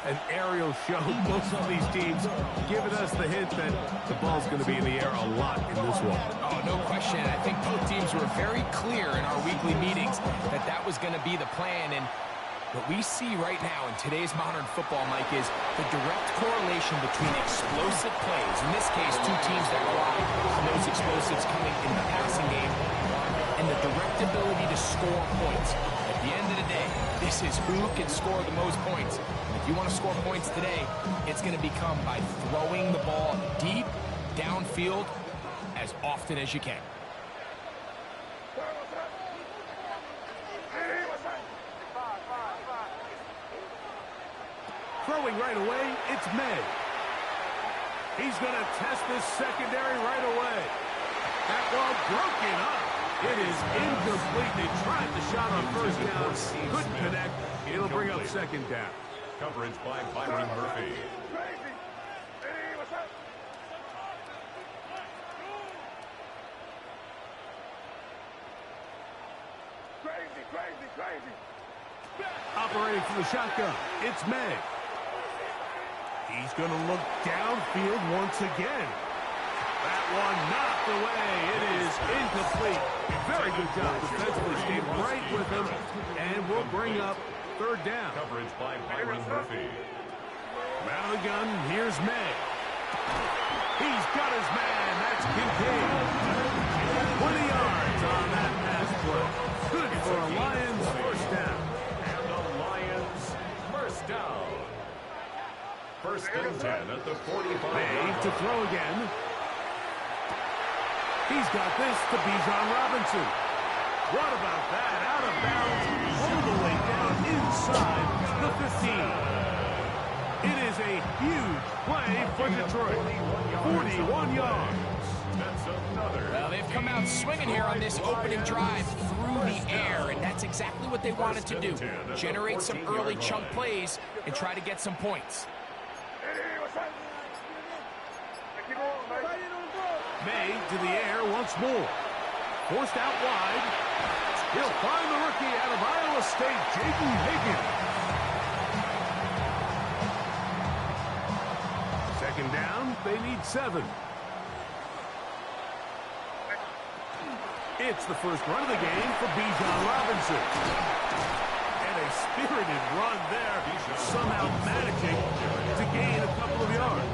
an aerial show. Most of these teams giving us the hint that the ball's going to be in the air a lot in this one. Oh, no question. I think both teams were very clear in our weekly meetings that that was going to be the plan. And what we see right now in today's modern football, Mike, is the direct correlation between explosive plays, in this case, two teams that rely on those explosives coming in the passing game, and the direct ability to score points. At the end of the day, this is who can score the most points. And if you want to score points today, it's going to become by throwing the ball deep, downfield, as often as you can. Throwing right away, it's May. He's going to test this secondary right away. That ball broken up. It is incomplete. They tried the shot on first down. Couldn't connect. It'll bring up second down. Coverage by Byron Murphy. Crazy. Operating from the shotgun, it's May. He's going to look downfield once again. That one knocked away. It is incomplete. Very good job defensively. Stayed right with him, and we'll bring up third down. Coverage by Byron Murphy. Out of the gun, here's May. He's got his man. That's Kincaid. 20 yards on that pass play. Good for a Lions first down. And the Lions first down. First and 10 at the 45. May to throw again. He's got this to Bijan Robinson. What about that? Out of bounds, all the way down inside the 15. It is a huge play for Detroit. 41 yards. That's another. Well, they've come out swinging here on this opening drive through the air, and that's exactly what they wanted to do. Generate some early chunk plays and try to get some points. May to the air once more. Forced out wide. He'll find the rookie out of Iowa State, Jaden Higgins. Second down, they need 7. It's the first run of the game for Bijan Robinson. And a spirited run there, somehow managing to gain a couple of yards.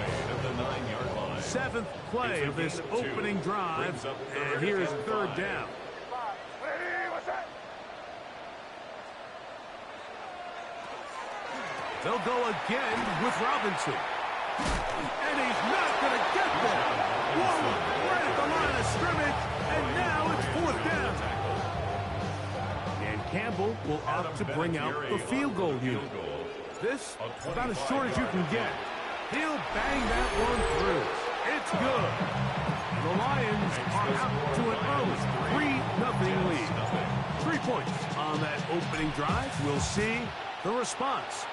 7th play of this opening drive, and here's third down. They'll go again with Robinson. And he's not going to get there. Whoa, right at the line of scrimmage, and now it's 4th down. And Campbell will opt to bring out the field goal unit. This, about as short as you can get. He'll bang that one through. It's good. And the Lions are out to an early 3-0 lead. 3 points on that opening drive. We'll see the response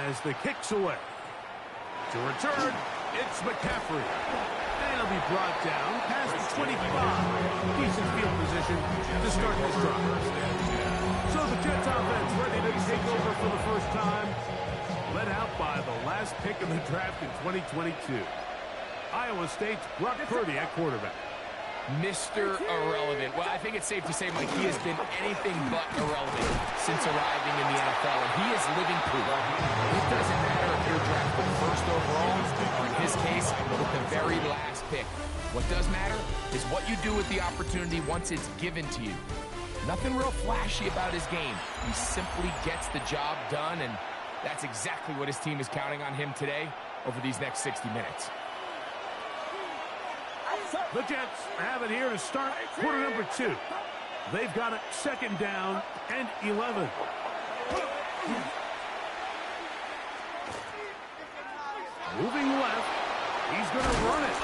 as the kick's away. To return, it's McCaffrey. And he'll be brought down past the 25. Decent field position to start this drive. So the Jets offense ready to take over for the first time. Led out by the last pick of the draft in 2022. Iowa State's Brock Purdy at quarterback. Mr. Irrelevant. Well, I think it's safe to say, Mike, he has been anything but irrelevant since arriving in the NFL, and he is living proof. It doesn't matter if you're drafted first overall, or in his case, with the very last pick. What does matter is what you do with the opportunity once it's given to you. Nothing real flashy about his game. He simply gets the job done, and that's exactly what his team is counting on him today over these next 60 minutes. The Jets have it here to start quarter number 2. They've got it second down and 11. Moving left. He's going to run it.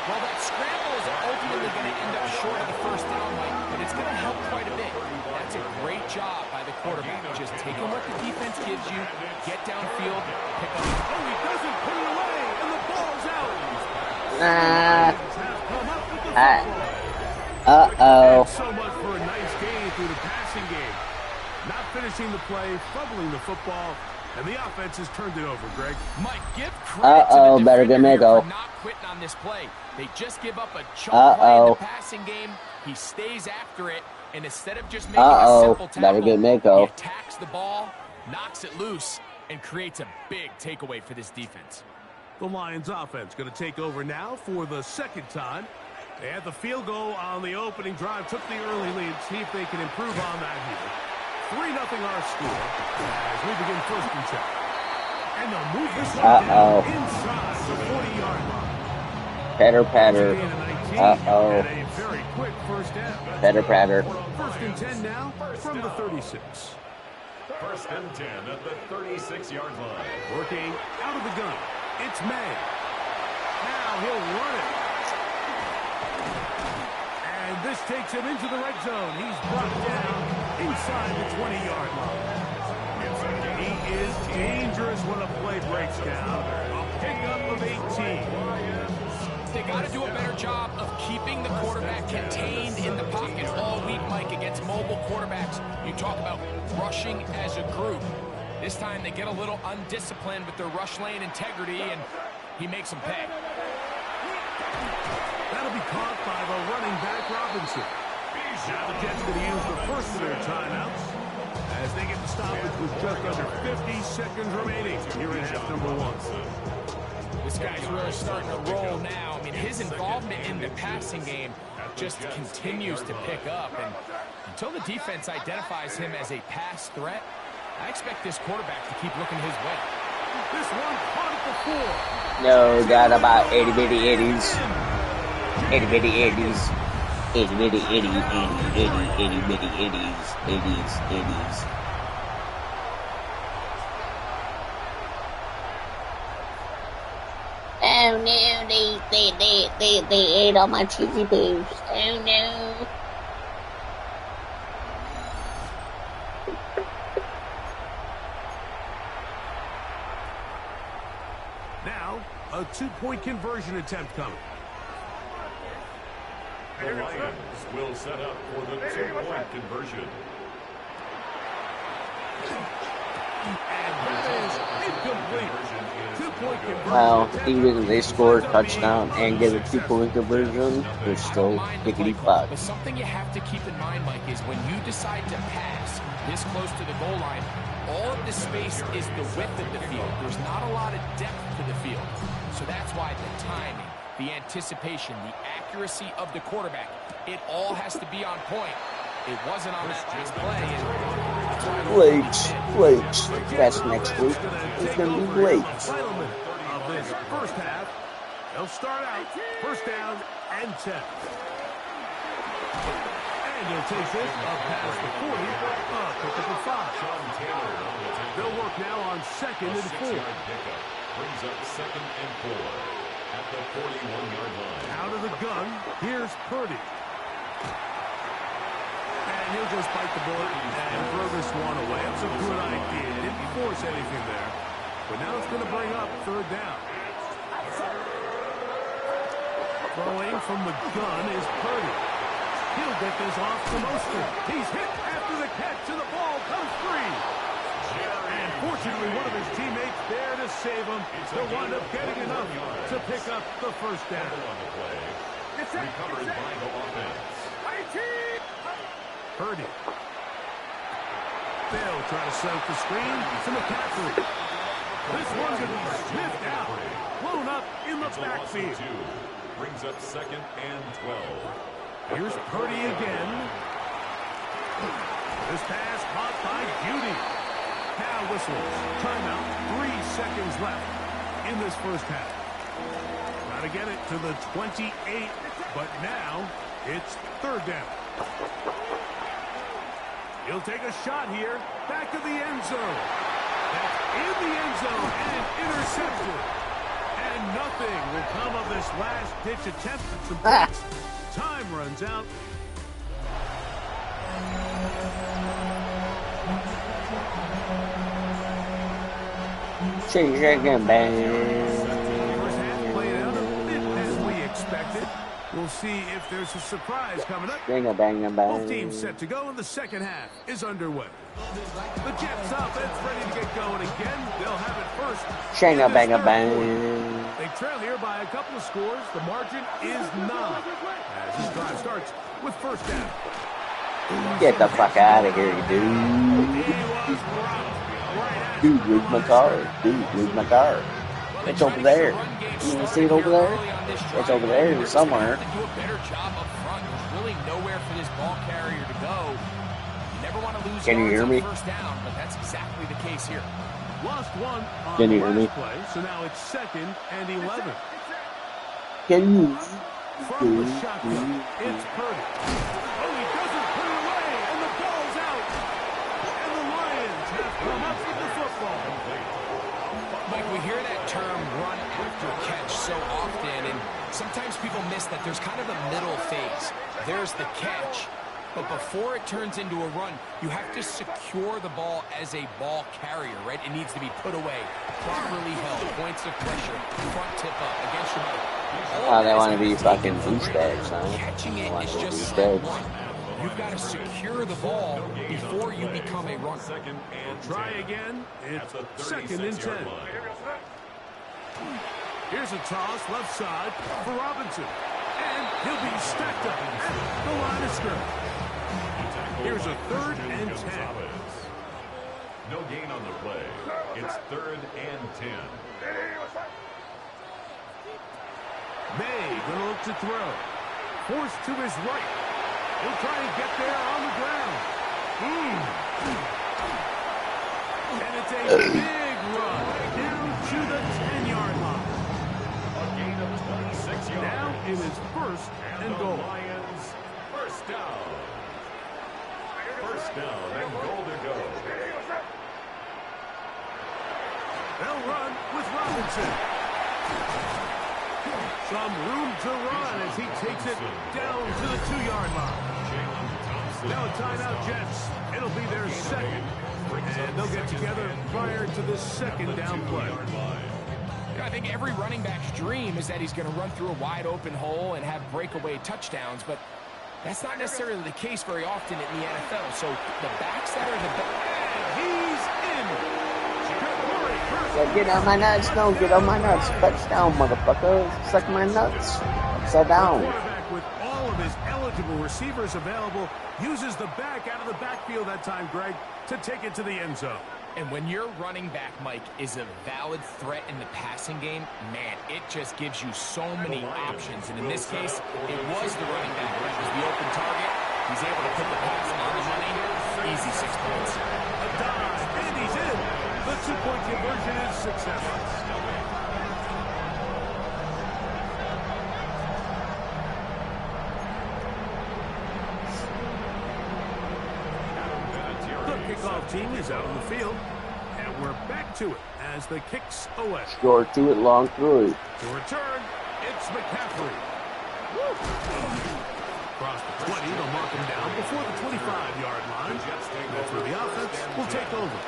Well, that scramble is ultimately going to end up short of the first down, Mike, but it's going to help quite a bit. That's a great job by the quarterback. Just taking what the defense gives you, get downfield, pick up. Oh, he doesn't put it away, and the ball's out. Uh-oh. So much for a nice gain through the passing game. Not finishing the play, fumbling the football. And the offense has turned it over, Greg. Mike, give credit to the better get defender me for not quitting on this play. They just give up a chunk play in the passing game. He stays after it, and instead of just making a simple tackle, he attacks the ball, knocks it loose, and creates a big takeaway for this defense. The Lions offense going to take over now for the second time. They had the field goal on the opening drive, took the early lead. See if they can improve on that here. 3-0 our score as we begin first and 10. And they'll move this one down inside the 40-yard line. Patter. And a very quick first down. Patter. First and 10 now from the 36. First and 10 at the 36-yard line. Working out of the gun. It's May. Now he'll run it. And this takes him into the red zone. He's brought down inside the 20-yard line. He is dangerous when a play breaks down. A pickup of 18. They got to do a better job of keeping the quarterback contained in the pocket all week, Mike, against mobile quarterbacks. You talk about rushing as a group. This time they get a little undisciplined with their rush lane integrity, and he makes them pay. That'll be caught by the running back, Robinson. Now the Jets going to use the first of their timeouts as they get the stoppage with just under 50 seconds remaining here in half number 1. This guy's really starting to roll now. I mean, his involvement in the passing game just continues to pick up, and until the defense identifies him as a pass threat, I expect this quarterback to keep looking his way. This one caught at the 4. No, got about 80-bitty 80s. 80-bitty 80s. 80-bitty 80, 80-bitty 80s. 80s. Oh no, they ate all my cheesy boos. Oh no. Now, a 2-point conversion attempt coming. The Lions will set up for the 2-point conversion. And that is incomplete. 2-point conversion. Well, even if they score a touchdown and get a 2-point conversion, they're still pickety-fuck. But something you have to keep in mind, Mike, is when you decide to pass this close to the goal line, all of the space is the width of the field. There's not a lot of depth to the field. So that's why the timing, the anticipation, the accuracy of the quarterback, it all has to be on point. It wasn't on that last play. Wait. That's next week. It's going to be late. Of this first half, they'll start out first down and 10. And he'll take this up past the 40, pick up a 5. They'll work now on second and 4. Brings up second and 4 at the 41-yard line. Out of the gun, here's Purdy. And he'll just bite the bullet and throw this one away. That's a good idea. Didn't force anything there. But now it's going to bring up third down. Throwing from the gun is Purdy. He'll get this off to Mostert. He's hit after the catch, and the ball comes free. And fortunately, one of his teammates there to save him. He'll wind up getting enough to pick up the first down. Recovered by the offense. Purdy. They'll try to set up the screen to McCaffrey. This one's going to be sniffed out. Blown up in the backfield. Brings up second and 12. Here's Purdy again. This pass caught by Judy. Now whistles. Timeout. 3 seconds left in this first half. Try to get it to the 28, but now it's third down. He'll take a shot here. Back to the end zone. That's in the end zone and intercepted. And nothing will come of this last-ditch attempt at some points. Time runs out. Chicken bang. First half played out a bit as we expected. We'll we'll see if there's a surprise coming up. Bang a bang a bang. Both teams set to go, and the second half is underway. The Jets offense ready to get going again. They'll have it first. Shang a bang a bang. They trail here by a couple of scores. The margin is 9. As this drive starts with first down. Get the fuck out of here, you dude. Dude, where's my car? Dude, where's my car? It's over there. You see it over there? It's over there somewhere. Do a better job up front. There's really nowhere for this ball carrier to go. You never want to lose. Can you hear me? First down, but that's exactly the case here. Lost one on Can the you hear me? play, so now it's 2nd and 11. Can you? From the shotgun, it's Purdy. Oh, he doesn't put it away, and the ball's out. And the Lions have come up with the football. Mike, we hear that term run after catch so often, and sometimes people miss that there's kind of a middle phase. There's the catch, but before it turns into a run, you have to secure the ball as a ball carrier, right? It needs to be put away, properly held, points of pressure, front tip up against your body. Oh, they want to be fucking douchebags, huh? Catching it is just douchebags. you've got to secure the ball before you become a runner. Try again. It's 2nd and 10. Here's a toss left side for Robinson. And he'll be stacked up at the line of scrimmage. Here's a 3rd and 10. No gain on the play. It's 3rd and 10. May gonna look to throw. Forced to his right. He'll try and get there on the ground. And it's a big run down to the 10-yard line. A gain of 26 yards. Now it is 1st and the goal. Lions first down. First down and goal to go. They'll run with Robinson. Some room to run as he takes it down to the 2-yard line. Now a timeout, Jets. It'll be their 2nd. And they'll get together prior to this 2nd down play. You know, I think every running back's dream is that he's going to run through a wide open hole and have breakaway touchdowns, but that's not necessarily the case very often in the NFL. So the backs that are the best. He's in. Yeah, get on my nuts. No, get on my nuts. Touchdown, motherfucker. Suck my nuts. Upside down. The quarterback, with all of his eligible receivers available, uses the back out of the backfield that time, Greg, to take it to the end zone. And when your running back, Mike, is a valid threat in the passing game, man, it just gives you so many options. And in this case, it was the running back that was the open target. He's able to put the pass on the money. Easy 6 points. A dive, and he's in. The 2-point conversion is successful. The kickoff team is out on the field, and we're back to it as the kicks away. Score to it, long through. To return, it's McCaffrey. Across the 20, they'll mark him down before the 25-yard line. That's where the offense will take over.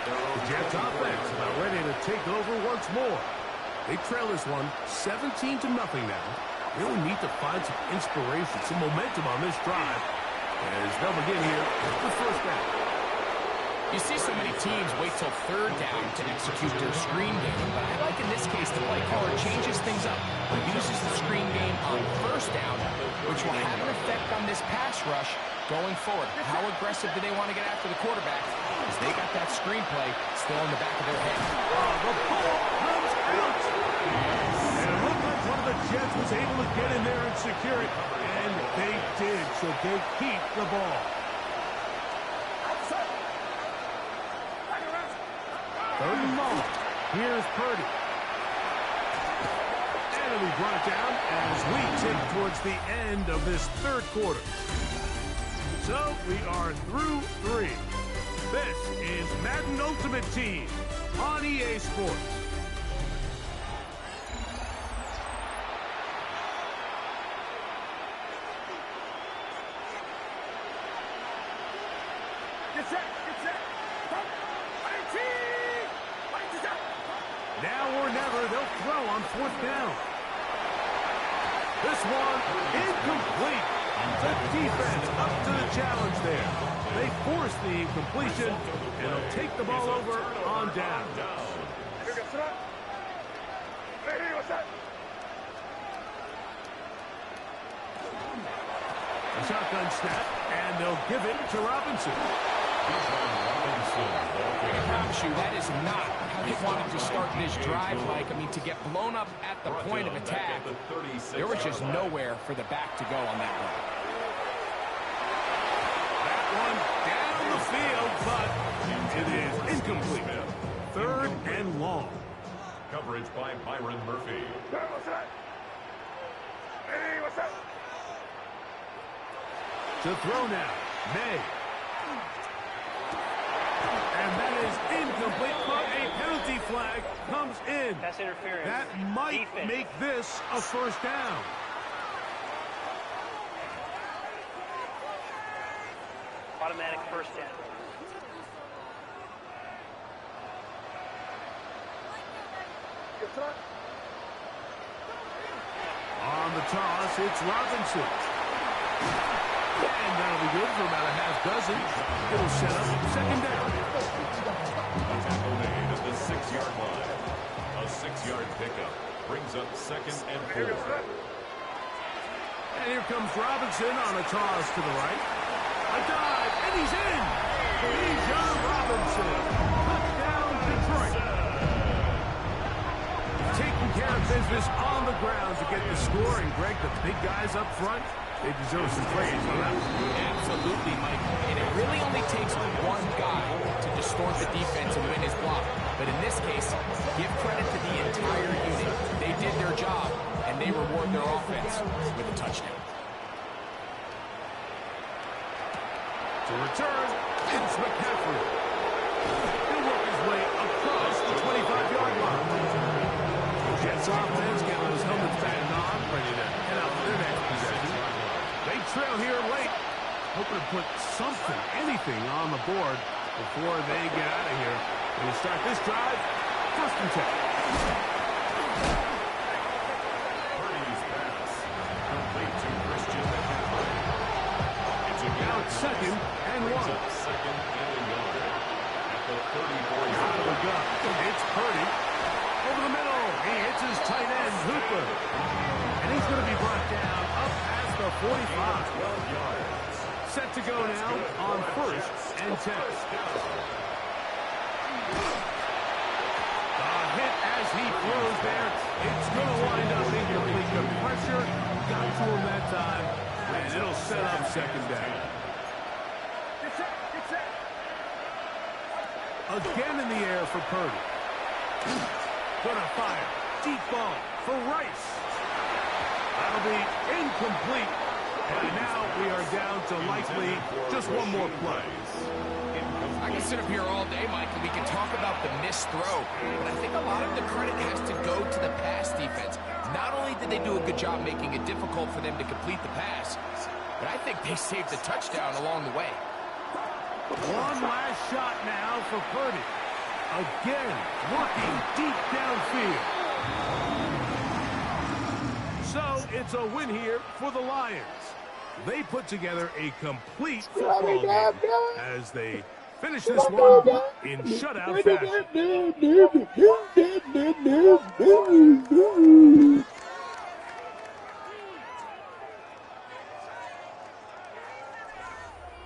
The Jets offense about ready to take over once more. They trail this one 17-0 now. Really need to find some inspiration, some momentum on this drive as they'll begin here with first down. You see so many teams wait till 3rd down to execute their screen game, but I like in this case the play caller changes things up and uses the screen game on 1st down, which will have an effect on this pass rush going forward. How aggressive do they want to get after the quarterback? Because they got that screenplay still in the back of their head. The ball comes out. And it looked like one of the Jets was able to get in there and secure it, and they did, so they keep the ball. Third and long. Here's Purdy. And we brought it down as we tick towards the end of this 3rd quarter. So we are through 3. This is Madden Ultimate Team on EA Sports. Get set, get set. Now or never, they'll throw on 4th down. This one incomplete. The defense up to the challenge there. They force the incompletion, and they'll take the ball over on down. A shotgun snap, and they'll give it to Robinson. I promise you, that is not how they wanted to start this drive, Mike. I mean, to get blown up at the point of attack, there was just nowhere for the back to go on that one. That one down the field, but it is incomplete. Third and long. Coverage by Byron Murphy. To throw now, May. And that is incomplete, but a penalty flag comes in. That's interference. That might make this a first down. Automatic first down. On the toss, it's Robinson. And that'll be good for about a half dozen. It'll set up second down. Tackle made at the 6-yard line. A 6-yard pickup brings up second and 4. And here comes Robinson on a toss to the right. A dive, and he's in. Bijan Robinson. Touchdown, Detroit. Taking care of business on the ground to get the score. And Greg, the big guys up front, they deserve some praise on that one. Absolutely, Mike. And it really only takes one guy to distort the defense and win his block. But in this case, give credit to the entire unit. They did their job, and they reward their offense with a touchdown. To return, it's McCaffrey. He'll work his way across the 25-yard line. Jets offense getting those helmets back on, ready to head out for their next possession. They trail here late, hoping to put something, anything on the board before they get out of here. They start this drive, first and 10. Purdy's pass complete to Christian McCaffrey. Now it's second and 1. Second and 1 at the 34-yard Out of the line. gun, it's Purdy. Over the middle, he hits his tight end, Hooper. And he's going to be brought down up past the 45. 12 yards. Set to go now on first and 10. A hit as he throws there. It's going to wind up incomplete. The pressure got to him that time, and it'll set up second down. Again in the air for Purdy. Gonna fire. Deep ball for Rice. That'll be incomplete. And now we are down to likely just one more play. I can sit up here all day, Mike, and we can talk about the missed throw. But I think a lot of the credit has to go to the pass defense. Not only did they do a good job making it difficult for them to complete the pass, but I think they saved the touchdown along the way. One last shot now for Purdy. Again, working deep downfield. So it's a win here for the Lions. They put together a complete football game as they finish this one in shutout fashion.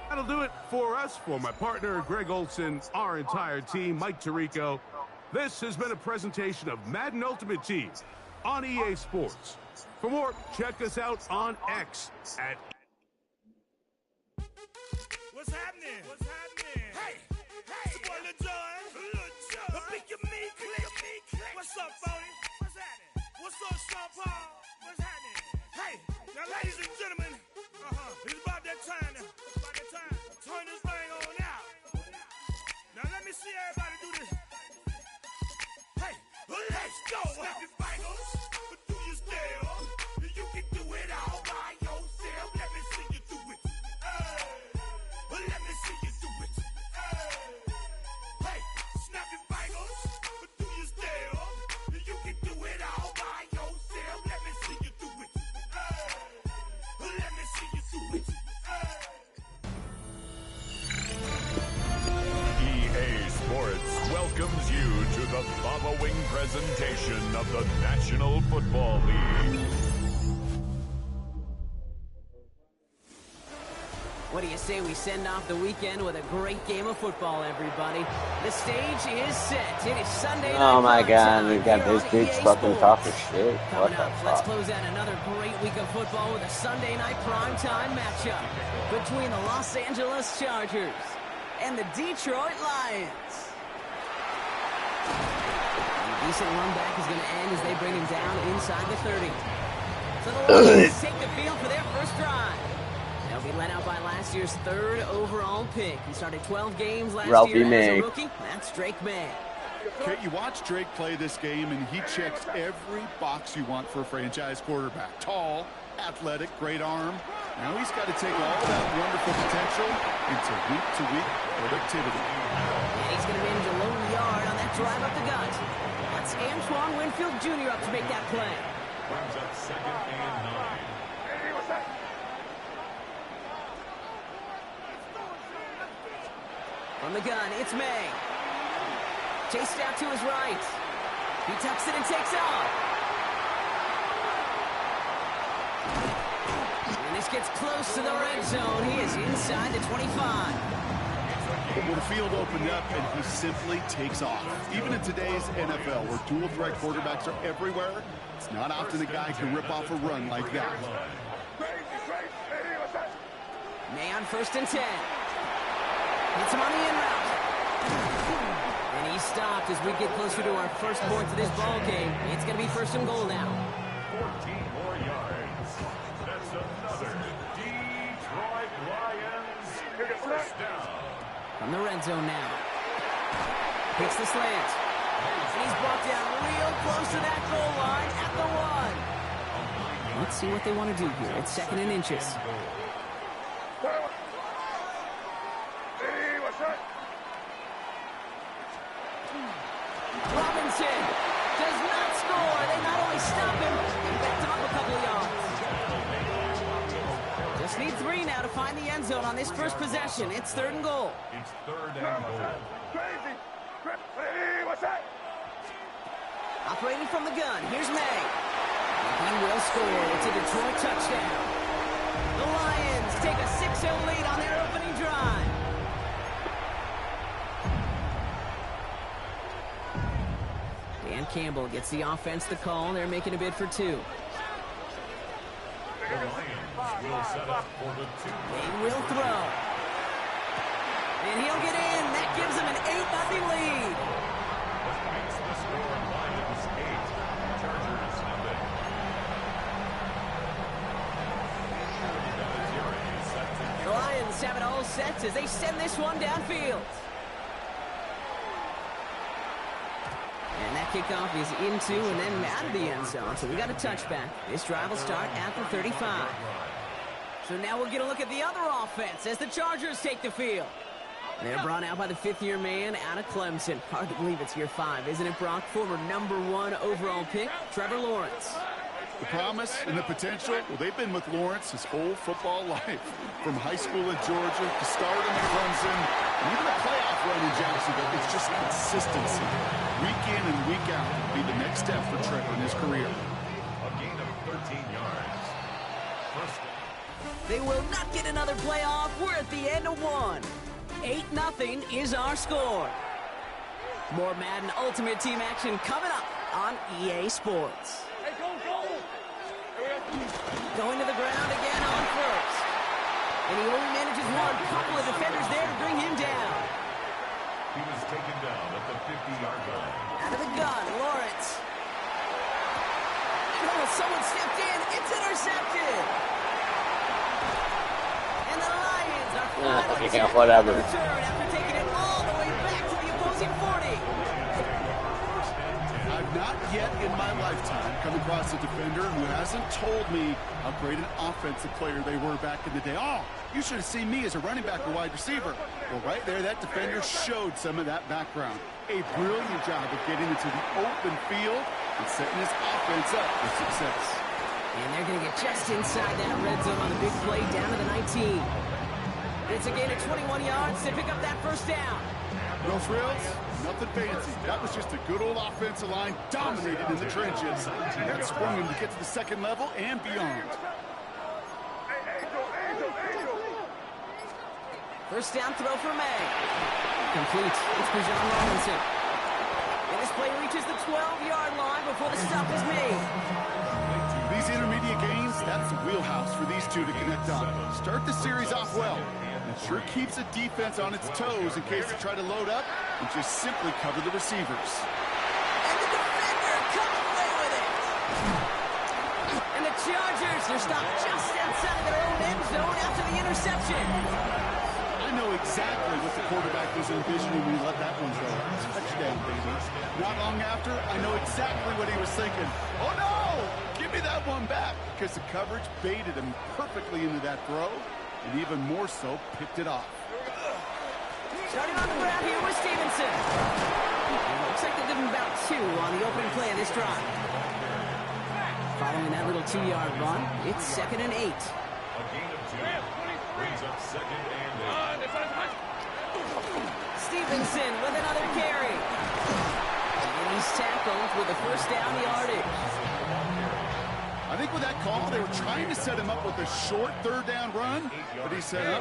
That'll do it for us. For my partner, Greg Olson, our entire team, Mike Tirico, this has been a presentation of Madden Ultimate Team on EA Sports. For more, check us out on X at... What's happening? What's happening? Hey, it's your boy Lil Jon. Pick your meat, click. What's up, Bodie? What's happening? What's up, Sean Paul? What's happening? Hey, now, ladies and gentlemen, it's about that time now. Turn this thing on out. Now let me see everybody do this. Hey, let's go. Snap your fingers, but do you still? You can do it all by yourself. Let me see you do it. Let me see you do it. Hey, snap your fingers, but do you still? You can do it all by yourself. Let me see you do it. presentation of the National Football League. What do you say we send off the weekend with a great game of football, everybody? The stage is set. It is Sunday night. Oh my God, time you got here this on big EA fucking Sports. talking shit. What Coming the up, let's fuck? close out another great week of football with a Sunday night primetime matchup between the Los Angeles Chargers and the Detroit Lions. A decent run back is going to end as they bring him down inside the 30. So the Lions take the field for their first drive. They'll be led out by last year's 3rd overall pick. He started 12 games last year as a rookie. That's Drake May. Okay, you watch Drake play this game, and he checks every box you want for a franchise quarterback. Tall, athletic, great arm. Now he's got to take all that wonderful potential into week-to-week productivity. And he's going to manage a low yard on that drive up the gut. That's Antoine Winfield Jr. up to make that play. Brings up 2nd and 9. From the gun, it's May. Chased out to his right. He tucks it and takes off. And this gets close to the red zone. He is inside the 25. Well, the field opened up, and he simply takes off. Even in today's NFL, where dual-threat quarterbacks are everywhere, it's not often a guy can rip off a run like that. May on 1st and 10. Hits him on the in route. And he stopped as we get closer to our first point to this ball game. It's going to be 1st and goal now. 14 more yards. That's another Detroit Lions first down. From the red zone now. Picks the slant. And he's brought down real close to that goal line at the 1. Let's see what they want to do here. It's 2nd and inches. Robinson does not score. They not only stop him, they backed him up a couple of yards. Just need 3 now to find the end zone on this first possession. It's 3rd and goal. It's 3rd and goal. Operating from the gun, here's May. And he will score. It's a Detroit touchdown. The Lions take a 6-0 lead on their opening drive. Dan Campbell gets the offense the call. They're making a bid for 2. The Lions will set up for the 2. They will throw. And he'll get in. That gives him an 8-0 lead. That makes the score Lions 8, Chargers 0. The Lions have it all set as they send this one downfield. And that kickoff is into and then out of the end zone. So we got a touchback. This drive will start at the 35. So now we'll get a look at the other offense as the Chargers take the field. They're brought out by the 5th-year man out of Clemson. Hard to believe it's year 5, isn't it, Brock? Former #1 overall pick, Trevor Lawrence. The promise and the potential, well, they've been with Lawrence his whole football life. From high school in Georgia to starting at Clemson, and even a playoff run in Jacksonville. It's just consistency. Week in and week out will be the next step for Trevor in his career. A gain of 13 yards. First. They will not get another playoff. We're at the end of 1. 8-0 is our score. More Madden Ultimate Team action coming up on EA Sports. Going to the ground again on 1st. And he only manages one. Couple of defenders there to bring him down. He was taken down at the 50-yard line. Out of the gun, Lawrence. Oh, someone stepped in. It's intercepted. And the Lions are finally whatever. return after taking it all the way back to the opposing 40. I've not yet in my lifetime come across a defender who hasn't told me how great an offensive player they were back in the day. Oh, you should have seen me as a running back or wide receiver. Well, right there, that defender showed some of that background. A brilliant job of getting into the open field and setting his offense up for success. And they're going to get just inside that red zone on the big play down to the 19. It's a gain of 21 yards to pick up that first down. No frills, Nothing fancy. That was just a good old offensive line dominated in the trenches. That sprung him to get to the second level and beyond. First down throw for May. Complete. It's Bijan Robinson. And this play reaches the 12-yard line before the stop is made. These intermediate gains, that's the wheelhouse for these two to connect on. Start the series off well. It sure keeps the defense on its toes in case they try to load up and just simply cover the receivers. And the defender comes away with it. And the Chargers are stopped just outside of their own end zone after the interception. I know exactly what the quarterback was envisioning when he let that one go. Touchdown, baby. Not long after, I know exactly what he was thinking. Oh, no! Give me that one back. Because the coverage baited him perfectly into that throw, and even more so, picked it off. Starting on the grab here with Stevenson. Looks like they're giving about 2 on the opening play of this drive. Following that little 2-yard run, it's 2nd and 8. A gain of 2. Brings up 2nd and 8. Stevenson with another carry. And he's tackled with a first down yardage. I think with that call, they were trying to set him up with a short 3rd down run, but he said,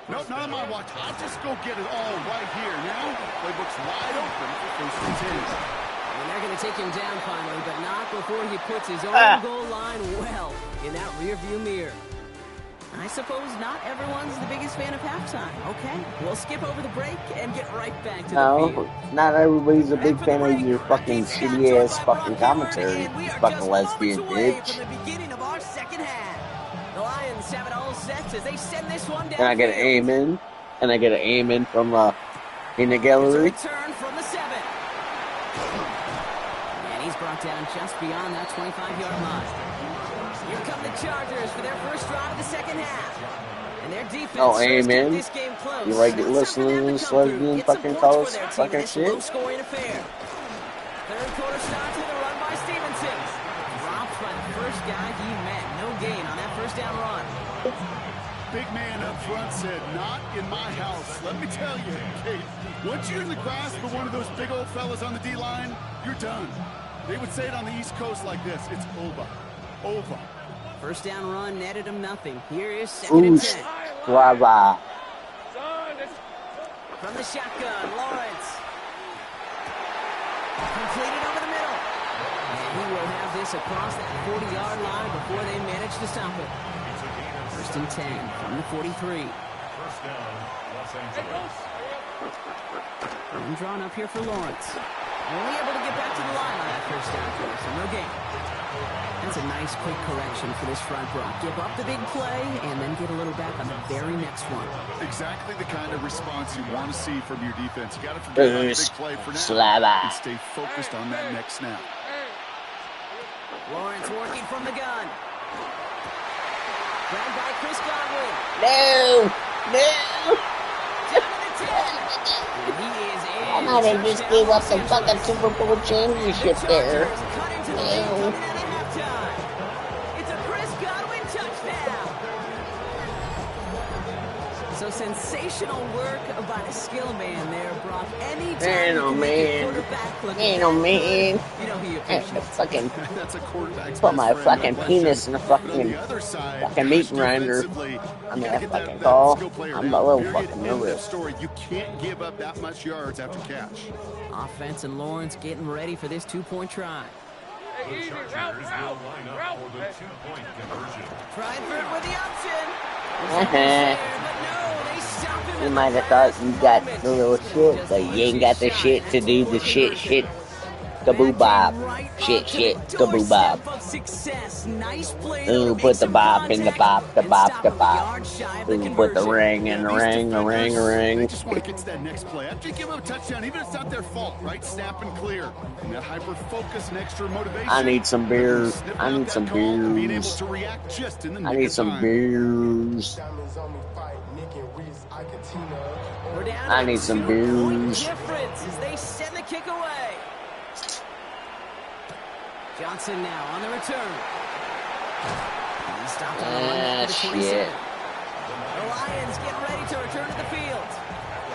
nope, not on my watch. I'll just go get it all right here. Now, playbook's wide open for 1st and 10. And they're going to take him down finally, but not before he puts his own goal line well in that rearview mirror. I suppose not everyone's the biggest fan of halftime. Okay, we'll skip over the break and get right back to the field. Not everybody's a big fan of your fucking shitty-ass fucking commentary, you fucking lesbian bitch. From the beginning of our second half. The Lions have it all set as they send this one down. Can I get an amen? Can I get an amen from in the gallery? It's a return from the 7. And he's brought down just beyond that 25-yard line. Here come the Chargers for their first drive of the second half. And their defense amen. this game close. You like listening to this lesbian fucking calls fucking shit? Low-scoring affair. Third quarter starts with a run by Stevenson. Dropped by the first guy he met. No gain on that first down run. Big man up front said, not in my house. Let me tell you, Kate, once you're in the grasp of one of those big old fellas on the D-line, you're done. They would say it on the East Coast like this. It's over. Over. First down run netted him nothing. Here is 2nd and 10. Brava. From the shotgun, Lawrence. Completed over the middle. And he will have this across that 40-yard line before they manage to stop it. 1st and 10 from the 43. First down, Los Angeles. And drawn up here for Lawrence. Only able to get back to the line on that first down play, so no gain. That's a nice quick correction for this front row. Give up the big play and then get a little back on the very next one. Exactly the kind of response you want to see from your defense. You got to forget about the big play for now and stay focused on that next snap. Lawrence working from the gun. Grabbed by Chris Godwin. No! Down to the 10. And he is in. I might have just gave up the fucking Super Bowl championship there. No. It's a Chris Godwin touchdown. So sensational work by the skill man there, Brock. Anytime you can make a quarterback look man. you know he appreciates Fucking That's a quarterback's put my best fucking friend, penis in a fucking meat grinder. I mean, that fucking call. I'm a little fucking nervous. You can't give up that much yards after catch. Offense and Lawrence getting ready for this 2-point try. The Chargers will line up for the 2-point conversion. Trying for it with the option. Uh-huh. But no, they stop him. You might have thought you got the little shit, but you ain't got the shit to do the shit. Kaboo-bob. Shit, kaboo-bob. Ooh, put the bop in the bop. Ooh, put the ring in the ring. They just want to get to that next play. After you give them a touchdown, even if it's not their fault, right? Snap and clear. And that hyper-focus and extra motivation. I need some beers. I need some Being able beers. to react just in the I need some beers. I need some beers. Difference as they send the kick away. Johnson now on the return. He stopped on the run back to the 27. Shit. The Lions get ready to return to the field.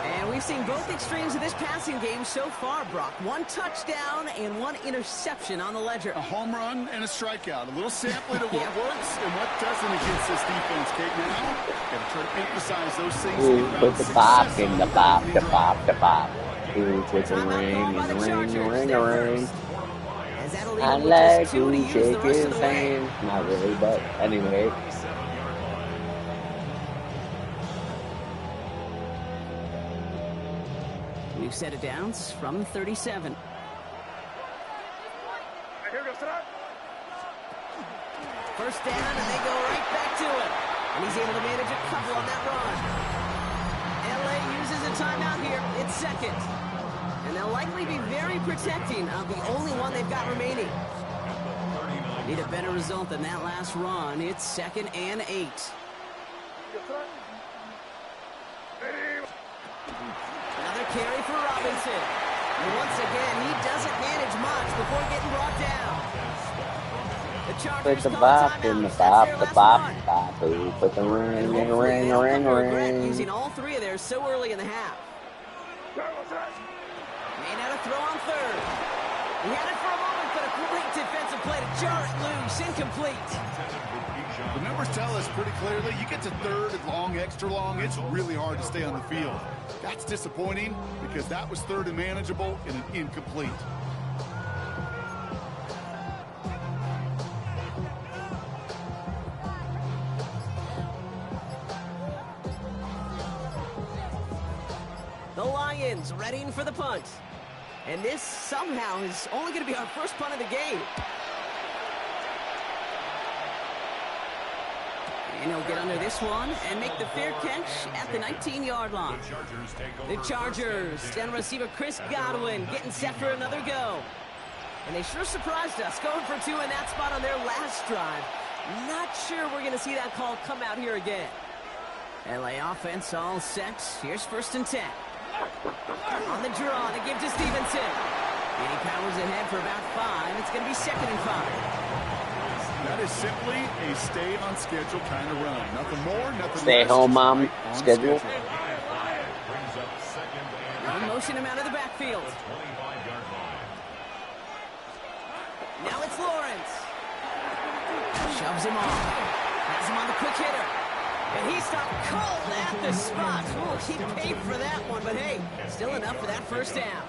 And we've seen both extremes of this passing game so far, Brock. 1 touchdown and 1 interception on the ledger. A home run and a strikeout. A little sampling of what works and what doesn't against this defense, Kate. Now, got to try to emphasize those things. Ooh, put the pop in the pop, the pop, the pop. Ooh, put the ring, and the ring, the ring, the ring. I like to shake his hand. Not really, but anyway. New set of downs from 37. First down, and they go right back to it. And he's able to manage a couple on that run. LA uses a timeout here. It's second. And they'll likely be very protecting of the only one they've got remaining. Need a better result than that last run. It's 2nd and 8. Another carry for Robinson. And once again, he doesn't manage much before getting brought down. The Chargers put the bop in the bop, the bop, bop. Ooh, put the ring, ring, ring, ring, ring. Using all 3 of theirs so early in the half. Made out a throw on 3rd. He had it for a moment, but a great defensive play to jar it loose. Incomplete. The numbers tell us pretty clearly, you get to 3rd and long, extra long, it's really hard to stay on the field. That's disappointing because that was 3rd and manageable and an incomplete. The Lions readying for the punt. And this somehow is only going to be our first punt of the game. And he'll get under this one and make the fair catch at the 19-yard line. The Chargers, down receiver Chris Godwin, getting set for another go. And they sure surprised us, going for 2 in that spot on their last drive. Not sure we're going to see that call come out here again. LA offense all set. Here's 1st and 10. On the draw, they give to Stevenson. And he powers ahead for about 5. It's going to be 2nd and 5. That is simply a stay on schedule kind of run. Nothing more, nothing less. Stay home, mom. Schedule. Run motion him out of the backfield. Now it's Lawrence. Shoves him off. Has him on the quick hitter. And he stopped cold at the spot. Ooh, he paid for that one, but hey, still enough for that 1st down.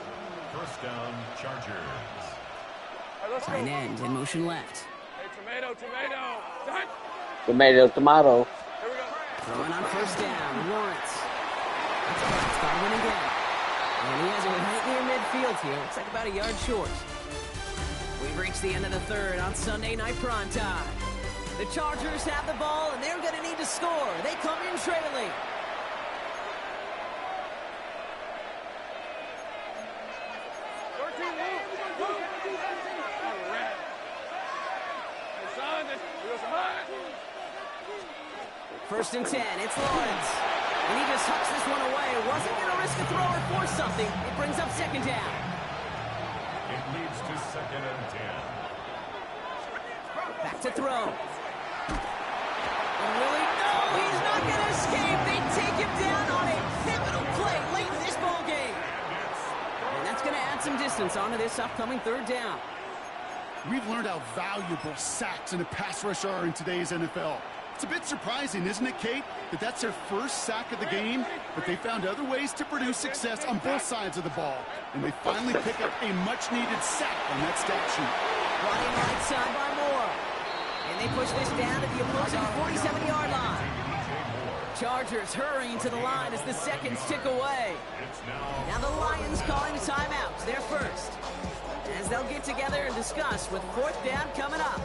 1st down, Chargers. Tight end in motion left. Tomato, tomato. Throwing on 1st down, Lawrence. That's Godwin again. And he has it right near midfield here. Looks like about a yard short. We've reached the end of the 3rd on Sunday Night Primetime. The Chargers have the ball, and they're going to need to score. They come in trailing. First and 10, it's Lawrence. And he just hucks this one away. Wasn't going to risk a throw or force something. It brings up 2nd down. It leads to 2nd and 10. Back to throw. And really, no, he's not going to escape. They take him down on a pivotal play late in this ball game. And that's going to add some distance onto this upcoming 3rd down. We've learned how valuable sacks and a pass rush are in today's NFL. It's a bit surprising, isn't it, Kate, that that's their first sack of the game, but they found other ways to produce success on both sides of the ball, and they finally pick up a much-needed sack on that stat sheet. Running right side by Moore. And they push this down to the opposing 47-yard line. Chargers hurrying to the line as the seconds tick away. Now the Lions calling a timeout. They're first. As they'll get together and discuss with 4th down coming up.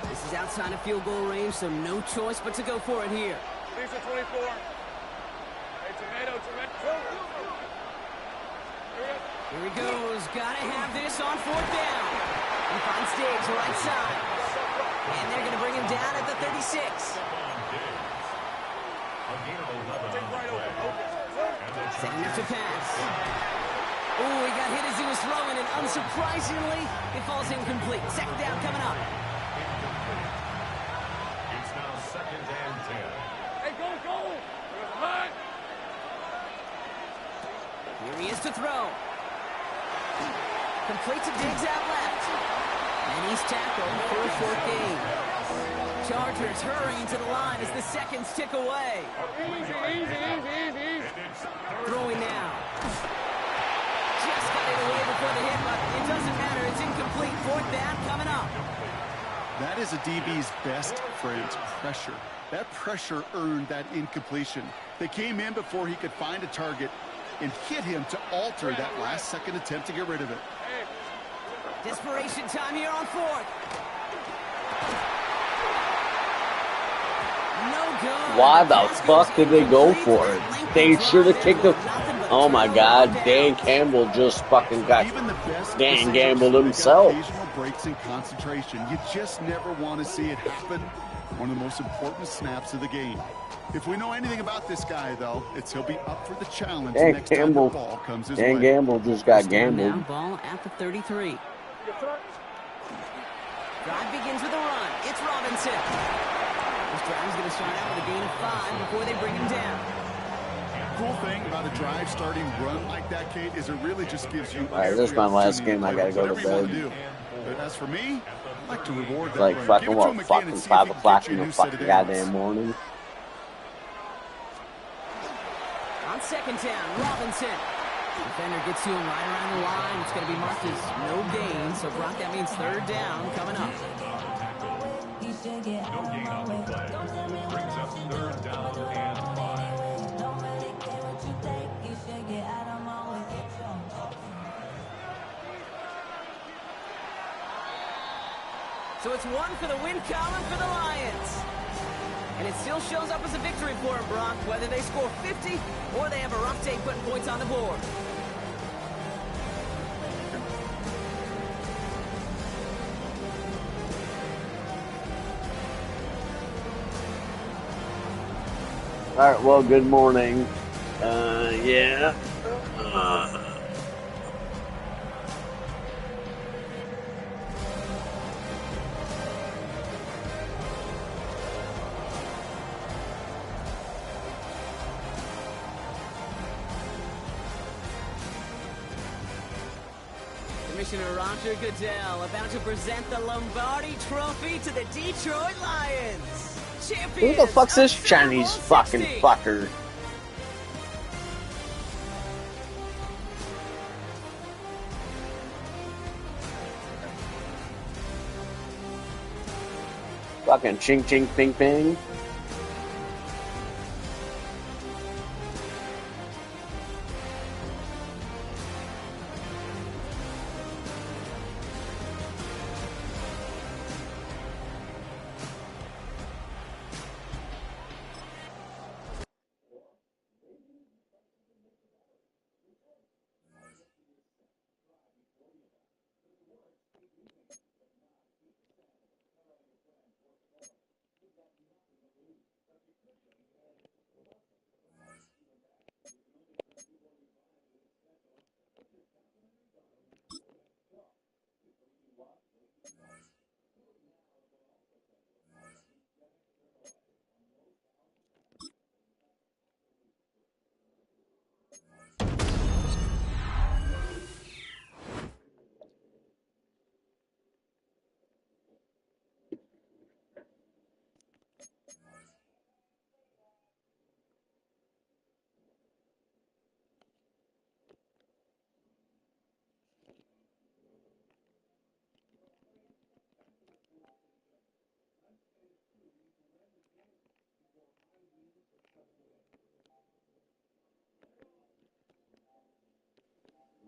This is outside of field goal range, so no choice but to go for it here. These are 24. Hey, tomato. Here he goes. Gotta have this on 4th down. He finds Diggs right side. And they're going to bring him down at the 36. Setting up to pass. Oh, he got hit as he was throwing, and unsurprisingly, it falls incomplete. 2nd down coming up. Here he is to throw. Completes a Diggs out left. And he's tackled for a short gain. Chargers hurrying to the line as the seconds tick away. Throwing now. Just got it away before the hit, but it doesn't matter. It's incomplete. Fourth down coming up. That is a DB's best friend, pressure. That pressure earned that incompletion. They came in before he could find a target and hit him to alter that last-second attempt to get rid of it. Desperation time here on fourth. No good. Why the fuck did they go for it? They should have kicked the... Oh my God, Dan Campbell just fucking got Dan Gamble himself. Occasional breaks in concentration. You just never want to see it happen. One of the most important snaps of the game. If we know anything about this guy, though, it's he'll be up for the challenge next time the ball comes his way. Dan Gamble just got gambled. Now ball at the 33. Drive begins with a run. It's Robinson. This drive is going to start out with a gain of 5 before they bring him down. Cool thing about a drive starting run like that, Kate, is it really just gives you... All right, this is my last game. I got to go to bed. But as for me, I like to reward that Like run. fucking Give it to what? him again Fucking and see if 5 he can o'clock get you in a the new set fucking of goddamn downs. morning. On second down, Robinson. Defender gets to him right around the line. It's going to be marked as no gain. So, Brock, that means third down coming up. No gain on the play. Brings up third down and 5. So it's one for the win column for the Lions. And it still shows up as a victory for them, Brock, whether they score 50 or they have a rough day putting points on the board. All right, well, good morning. Yeah. Commissioner Roger Goodell about to present the Lombardi Trophy to the Detroit Lions. Who the fuck's this Chinese fucking fucker? Fucking ching ching ping ping.